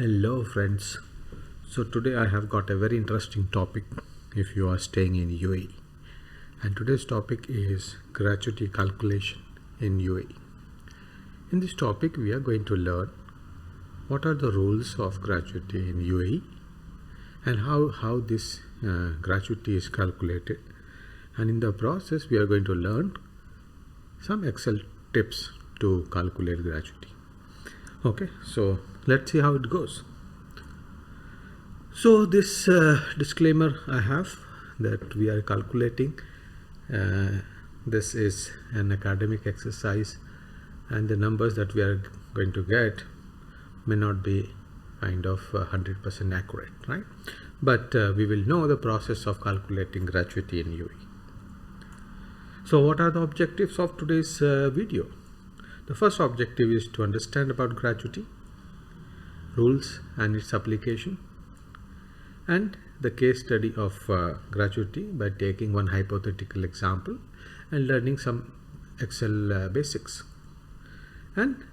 Hello friends. So today I have got a very interesting topic if you are staying in UAE. And today's topic is gratuity calculation in UAE. In this topic we are going to learn what are the rules of gratuity in UAE and how this gratuity is calculated. And in the process we are going to learn some Excel tips to calculate gratuity. Okay, so let's see how it goes. So this disclaimer I have that we are calculating, this is an academic exercise and the numbers that we are going to get may not be kind of 100% accurate, right? But we will know the process of calculating gratuity in UAE. So what are the objectives of today's video? The first objective is to understand about gratuity, rules and its application, and the case study of gratuity by taking one hypothetical example and learning some Excel basics. And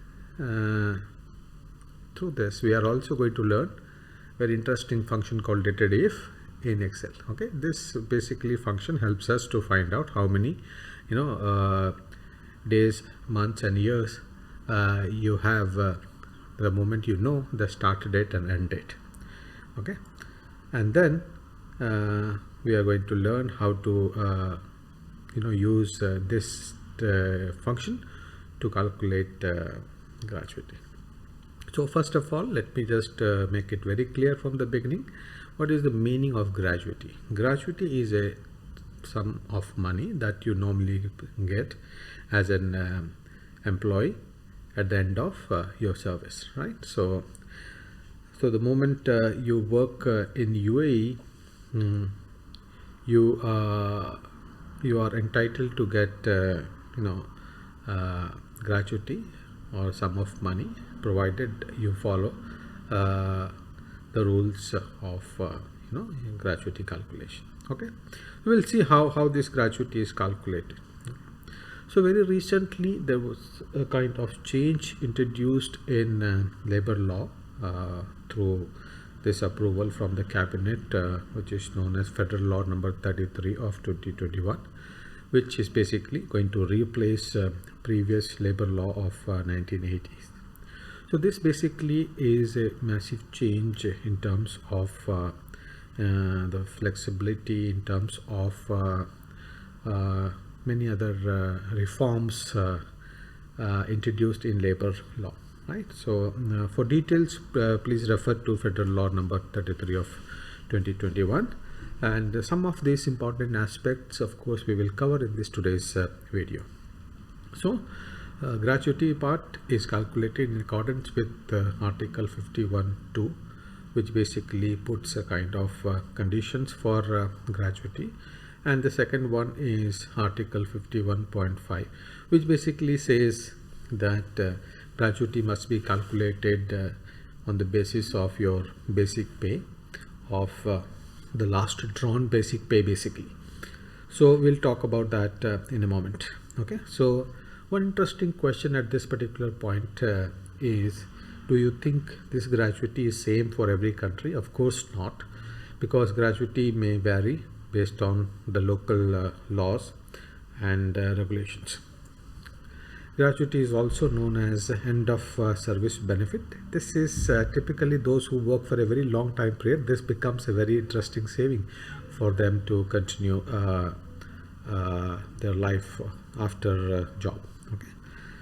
through this we are also going to learn very interesting function called dated if in Excel. Okay, this basically function helps us to find out how many days, months and years you have the moment you know the start date and end date. Okay, and then we are going to learn how to use this function to calculate gratuity. So first of all, let me just make it very clear from the beginning. What is the meaning of gratuity? Gratuity is a sum of money that you normally get as an employee at the end of your service, right? So the moment you work in UAE, you are entitled to get gratuity or sum of money, provided you follow the rules of gratuity calculation. Okay, we will see how this gratuity is calculated. So very recently there was a kind of change introduced in labor law through this approval from the cabinet, which is known as Federal Law number 33 of 2021, which is basically going to replace previous labor law of 1980s. So this basically is a massive change in terms of the flexibility, in terms of many other reforms introduced in labor law, right? So for details please refer to Federal Law number 33 of 2021, and some of these important aspects of course we will cover in this today's video. So gratuity part is calculated in accordance with article 51(2), which basically puts a kind of conditions for gratuity, and the second one is article 51.5, which basically says that gratuity must be calculated on the basis of your basic pay of the last drawn basic pay basically. So we'll talk about that in a moment. Okay, so one interesting question at this particular point is, do you think this gratuity is same for every country? Of course not, because gratuity may vary based on the local laws and regulations. Gratuity is also known as end of service benefit. This is typically those who work for a very long time period. This becomes a very interesting saving for them to continue their life after job. Okay,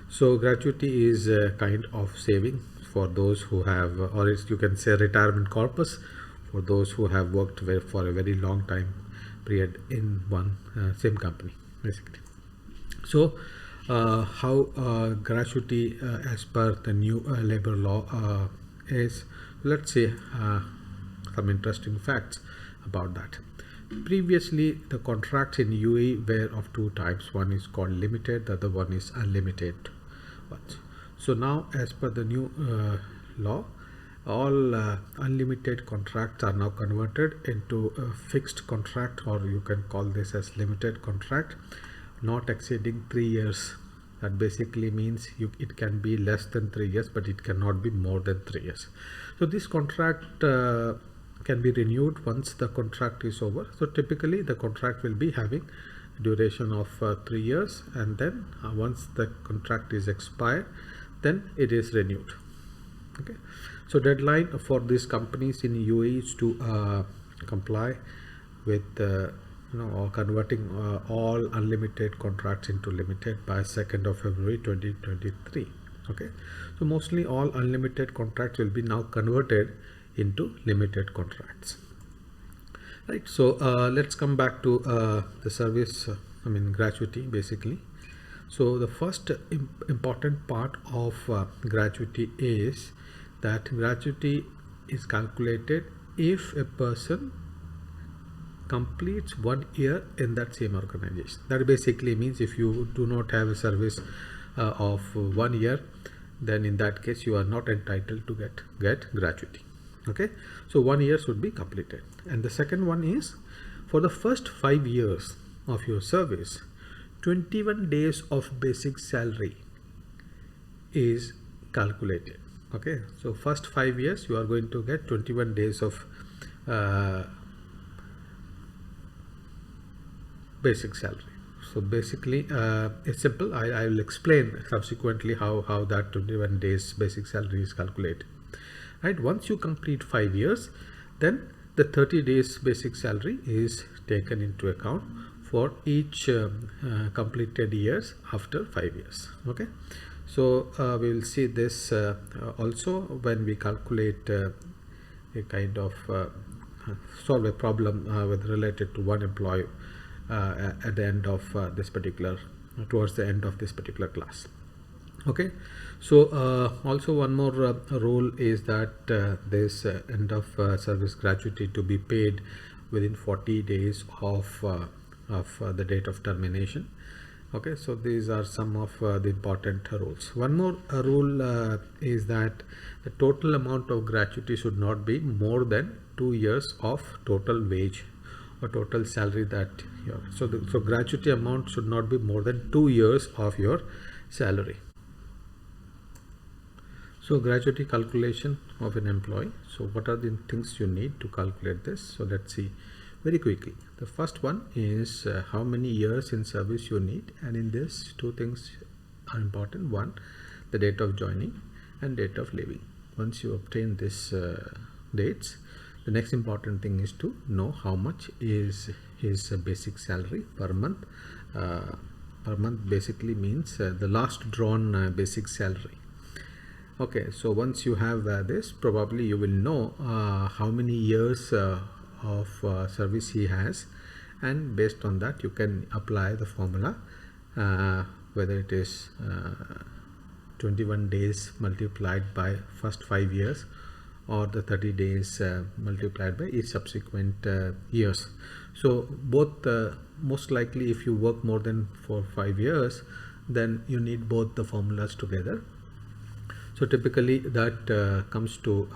so gratuity is a kind of saving for those who have, or you can say retirement corpus for those who have worked for a very long time period in one same company basically. So how gratuity as per the new labor law is, let's say some interesting facts about that. Previously the contracts in UAE were of two types. One is called limited, the other one is unlimited ones. So now as per the new law, all unlimited contracts are now converted into a fixed contract, or you can call this as limited contract, not exceeding 3 years That basically means it can be less than 3 years, but it cannot be more than 3 years. So this contract can be renewed once the contract is over. So typically the contract will be having duration of 3 years, and then once the contract is expired, then it is renewed. Okay, so deadline for these companies in UAE is to comply with or converting all unlimited contracts into limited by 2nd of February 2023. Okay, so mostly all unlimited contracts will be now converted into limited contracts. Right, so let's come back to the service, gratuity basically. So the first important part of gratuity is that gratuity is calculated if a person completes 1 year in that same organization. That basically means if you do not have a service of 1 year, then in that case you are not entitled to get gratuity. Okay, so 1 year should be completed. And the second one is for the first 5 years of your service, 21 days of basic salary is calculated. Okay, so first 5 years you are going to get 21 days of basic salary. So basically it's simple. I will explain subsequently how that 21 days basic salary is calculated. Right, once you complete 5 years, then the 30 days basic salary is taken into account for each completed years after 5 years. Okay, so we will see this also when we calculate a kind of solve a problem with related to one employee at the end of towards the end of this particular class. Okay, so also one more rule is that this end of service gratuity to be paid within 40 days of the date of termination. Okay, so these are some of the important rules. One more rule is that the total amount of gratuity should not be more than 2 years of total wage or total salary that so gratuity amount should not be more than 2 years of your salary. So gratuity calculation of an employee. So what are the things you need to calculate this? So let's see very quickly. The first one is how many years in service you need, and in this 2 things are important. One, the date of joining and date of leaving. Once you obtain these dates, the next important thing is to know how much is his basic salary per month. Per month basically means the last drawn basic salary. Okay, so once you have this, probably you will know how many years of service he has, and based on that you can apply the formula, whether it is 21 days multiplied by first 5 years or the 30 days multiplied by each subsequent years. So both most likely if you work more than 4 or 5 years, then you need both the formulas together. So typically that comes to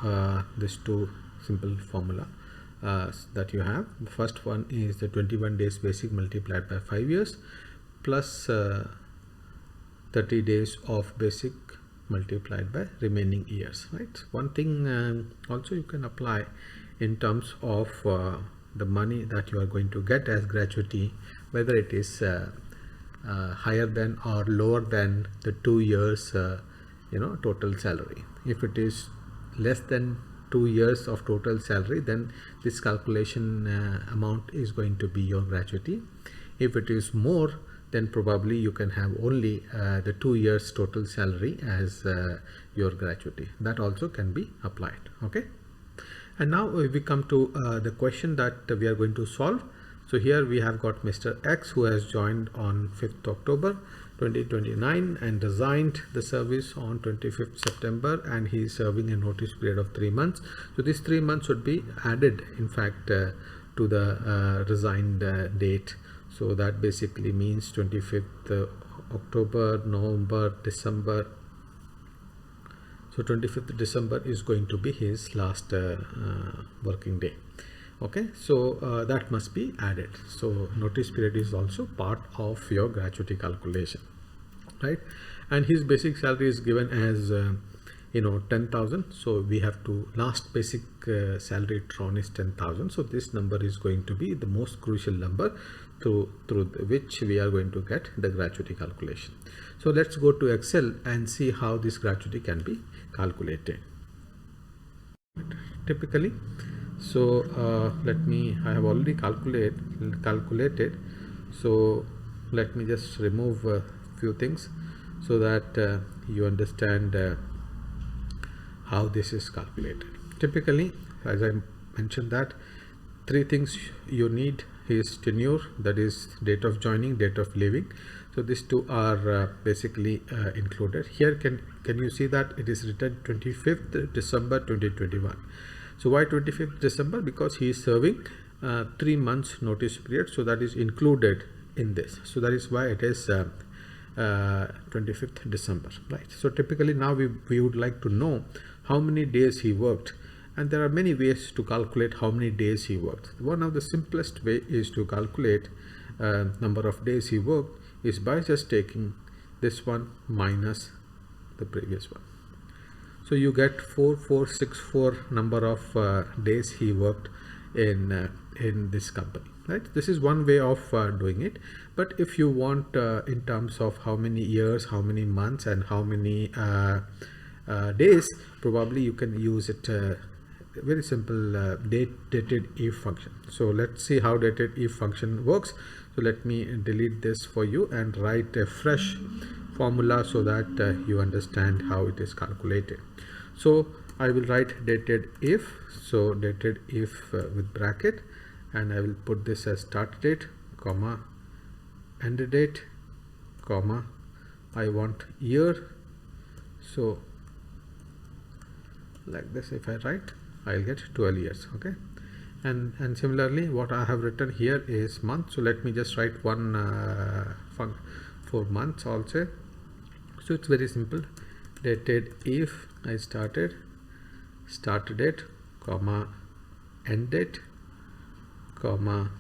this 2 simple formula that you have. The first one is the 21 days basic multiplied by 5 years plus 30 days of basic multiplied by remaining years. Right. One thing also you can apply in terms of the money that you are going to get as gratuity, whether it is higher than or lower than the 2 years total salary. If it is less than 2 years of total salary, then this calculation amount is going to be your gratuity. If it is more, then probably you can have only the 2 years total salary as your gratuity. That also can be applied. Okay, and now we come to the question that we are going to solve. So here we have got Mr. X who has joined on 5th October 2029 and resigned the service on 25th September, and he is serving a notice period of 3 months. So this 3 months should be added in fact to the resigned date. So that basically means 25th October, November, December. So 25th December is going to be his last working day. Okay, so that must be added. So notice period is also part of your gratuity calculation. right? And his basic salary is given as 10,000. So we have to, last basic salary drawn is 10,000. So this number is going to be the most crucial number through which we are going to get the gratuity calculation. So let's go to Excel and see how this gratuity can be calculated. Typically, so I have already calculated. So let me just remove a few things so that you understand how this is calculated. Typically, as I mentioned, that three things you need is tenure, that is date of joining, date of leaving. So these two are basically included here. Can you see that it is written 25th December 2021? So why 25th December? Because he is serving 3 months notice period, so that is included in this. So that is why it is 25th December, right? So typically now we would like to know how many days he worked, and there are many ways to calculate how many days he worked. One of the simplest way is to calculate number of days he worked is by just taking this one minus the previous one. So you get 4464 number of days he worked in this company, right? This is one way of doing it. But if you want in terms of how many years, how many months, and how many days, probably you can use it very simple dated if function. So let's see how dated if function works. So let me delete this for you and write a fresh formula so that you understand how it is calculated. So I will write dated if. So dated if with bracket, and I will put this as start date, comma, end date, comma, I want year. So like this, if I write, I'll get 12 years. Okay. And similarly, what I have written here is month. So let me just write one for months also. So it's very simple. Dated if I started, start date, comma, end date, comma,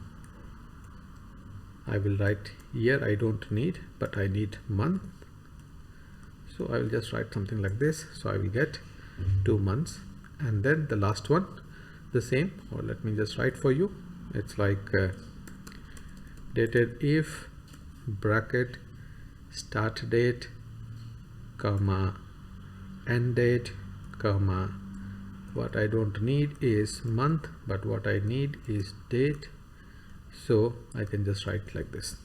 I will write year. I don't need, but I need month. So I will just write something like this. So I will get 2 months. And then the last one, the same, or let me just write for you. It's like dated if bracket start date, comma, end date, comma, what I don't need is month, but what I need is date. So I can just write like this.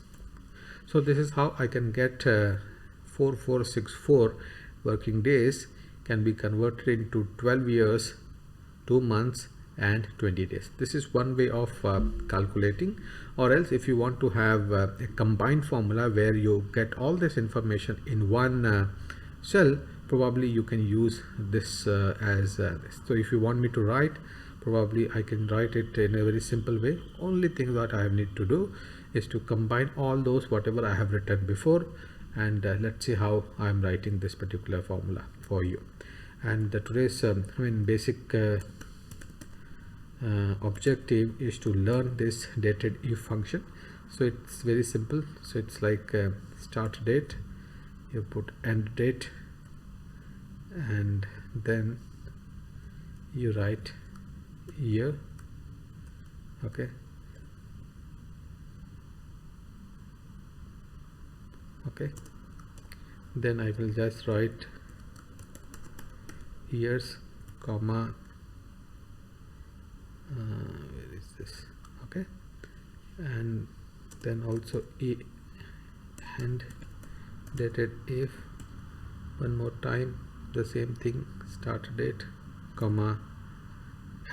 So this is how I can get 4464 working days can be converted into 12 years, 2 months, and 20 days. This is one way of calculating. Or else, if you want to have a combined formula where you get all this information in one cell, probably you can use this as this. So if you want me to write, probably I can write it in a very simple way. Only thing that I need to do is to combine all those whatever I have written before, and let's see how I'm writing this particular formula for you. And today's basic objective is to learn this dated if function. So it's very simple. So it's like start date, you put end date, and then you write year. Okay. Okay. Then I will just write years, comma, where is this? Okay. And then also end dated if, one more time the same thing, start date, comma,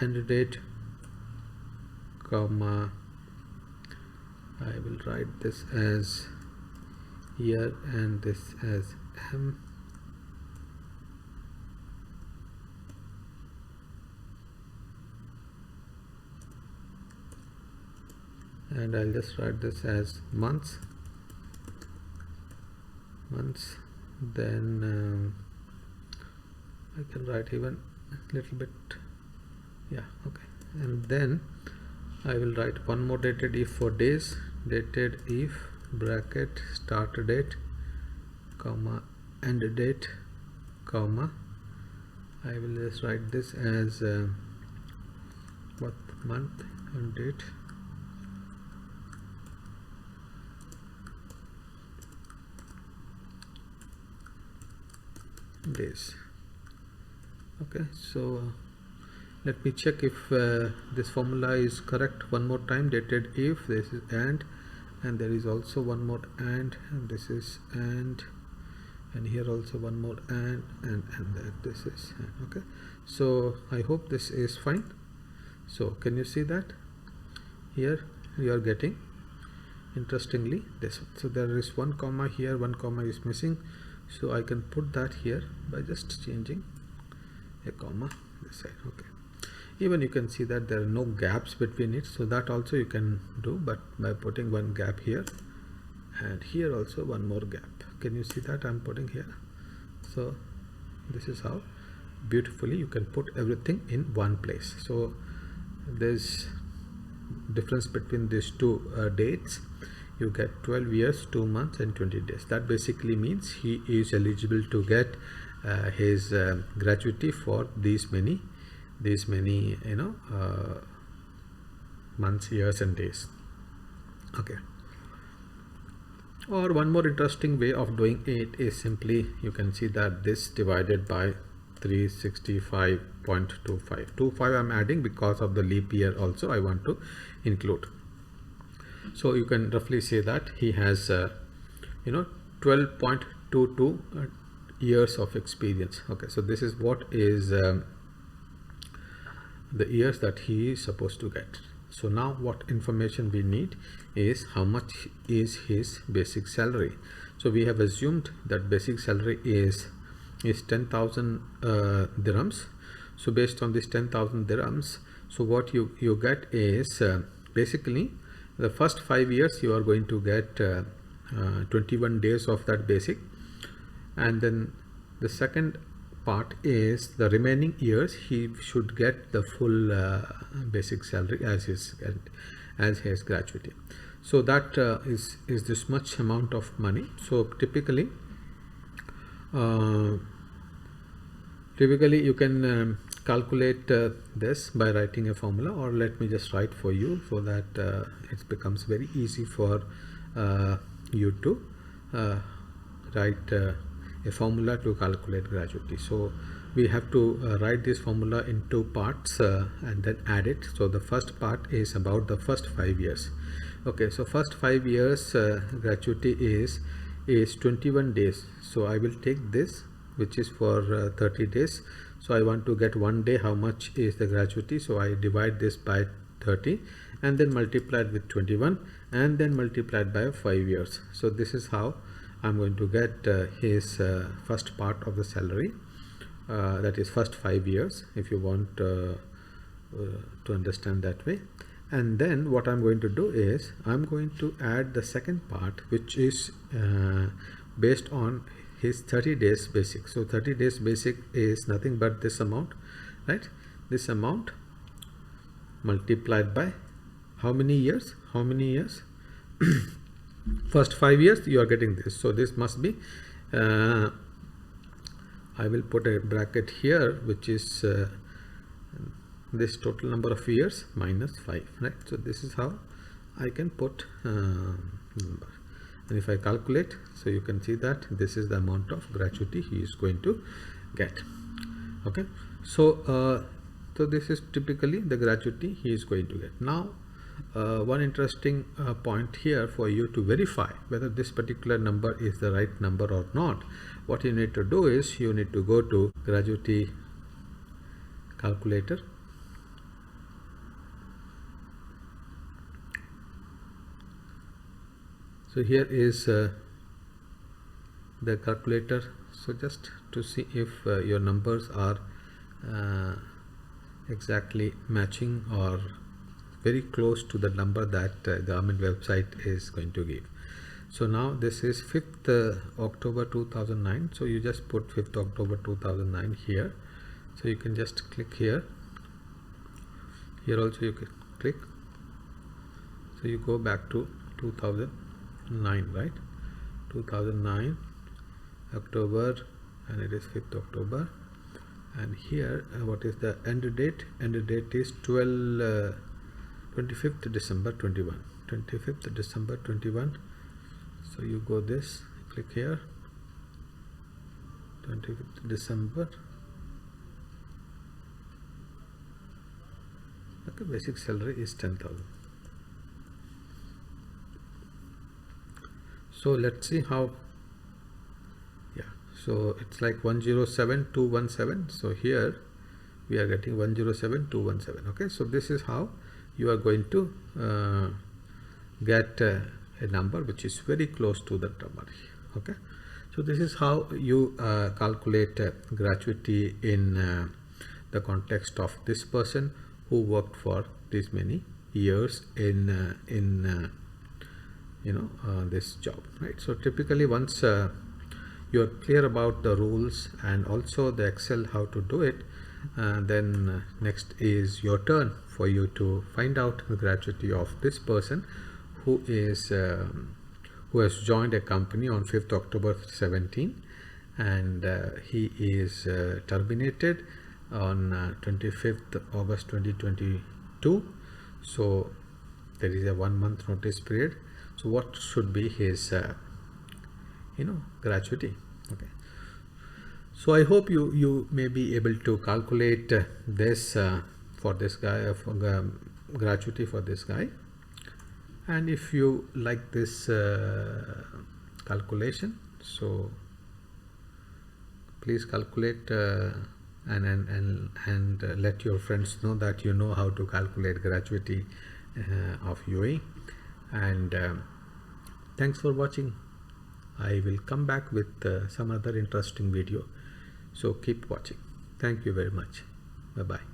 end date, comma, I will write this as year and this as M, and I'll just write this as months. Then I can write even a little bit, yeah, okay. And then I will write one more dated if for days, dated if bracket start date, comma, end date, comma, I will just write this as what month and date, days. Okay, so let me check if this formula is correct one more time. Dated if, this is and there is also one more and this is and here also one more and that this is and. Okay, so I hope this is fine. So can you see that here you are getting interestingly this one. So there is one comma here, one comma is missing, so I can put that here by just changing a comma this side. Okay, even you can see that there are no gaps between it, so that also you can do, but by putting one gap here and here also one more gap. Can you see that I'm putting here? So this is how beautifully you can put everything in one place. So there's difference between these two dates. You get 12 years, 2 months and 20 days. That basically means he is eligible to get his gratuity for these many months, years and days. Okay, or one more interesting way of doing it is simply you can see that this divided by 365.25 I'm adding because of the leap year also I want to include. So you can roughly say that he has 12.22 years of experience. Okay, so this is what is the years that he is supposed to get. So now what information we need is how much is his basic salary. So we have assumed that basic salary is 10,000 dirhams. So based on this 10,000 dirhams, so what you get is basically the first 5 years you are going to get 21 days of that basic, and then the second part is the remaining years he should get the full basic salary as his gratuity. So that is this much amount of money. So typically you can calculate this by writing a formula, or let me just write for you so that it becomes very easy for you to write a formula to calculate gratuity. So we have to write this formula in two parts and then add it. So the first part is about the first 5 years. Okay, so first 5 years gratuity is 21 days. So I will take this, which is for 30 days. So I want to get 1 day, how much is the gratuity? So I divide this by 30 and then multiply it with 21 and then multiply it by 5 years. So this is how I'm going to get his first part of the salary, that is first 5 years, if you want to understand that way. And then what I'm going to do is I'm going to add the second part, which is based on his 30 days basic. So 30 days basic is nothing but this amount, right? This amount multiplied by how many years? First 5 years you are getting this. So this must be I will put a bracket here, which is this total number of years minus 5, right? So this is how I can put number. And if I calculate, so you can see that this is the amount of gratuity he is going to get. Okay, so so this is typically the gratuity he is going to get. Now one interesting point here for you to verify whether this particular number is the right number or not, what you need to do is you need to go to gratuity calculator. So here is the calculator. So just to see if your numbers are exactly matching or very close to the number that government website is going to give. So now this is 5th October 2009. So you just put 5th October 2009 here. So you can just click here. Here also you can click. So you go back to 2009, right? 2009, October, and it is 5th October. And here what is the end date? End date is 25th December 21. 25th December 21. So you go this, click here, 25th December. Okay, basic salary is 10,000. So let's see how. Yeah, so it's like 107,217. So here we are getting 107,217. Okay, so this is how you are going to get a number which is very close to that number. Okay, so this is how you calculate gratuity in the context of this person who worked for this many years in this job, right? So typically once you are clear about the rules and also the Excel how to do it, then next is your turn for you to find out the gratuity of this person who is who has joined a company on 5th October 17, and he is terminated on 25th August 2022. So there is a 1 month notice period. So what should be his gratuity? Okay, so I hope you may be able to calculate this for this guy, for gratuity for this guy. And if you like this calculation, so please calculate and let your friends know that you know how to calculate gratuity of UAE. And thanks for watching. I will come back with some other interesting video, so keep watching. Thank you very much. Bye bye.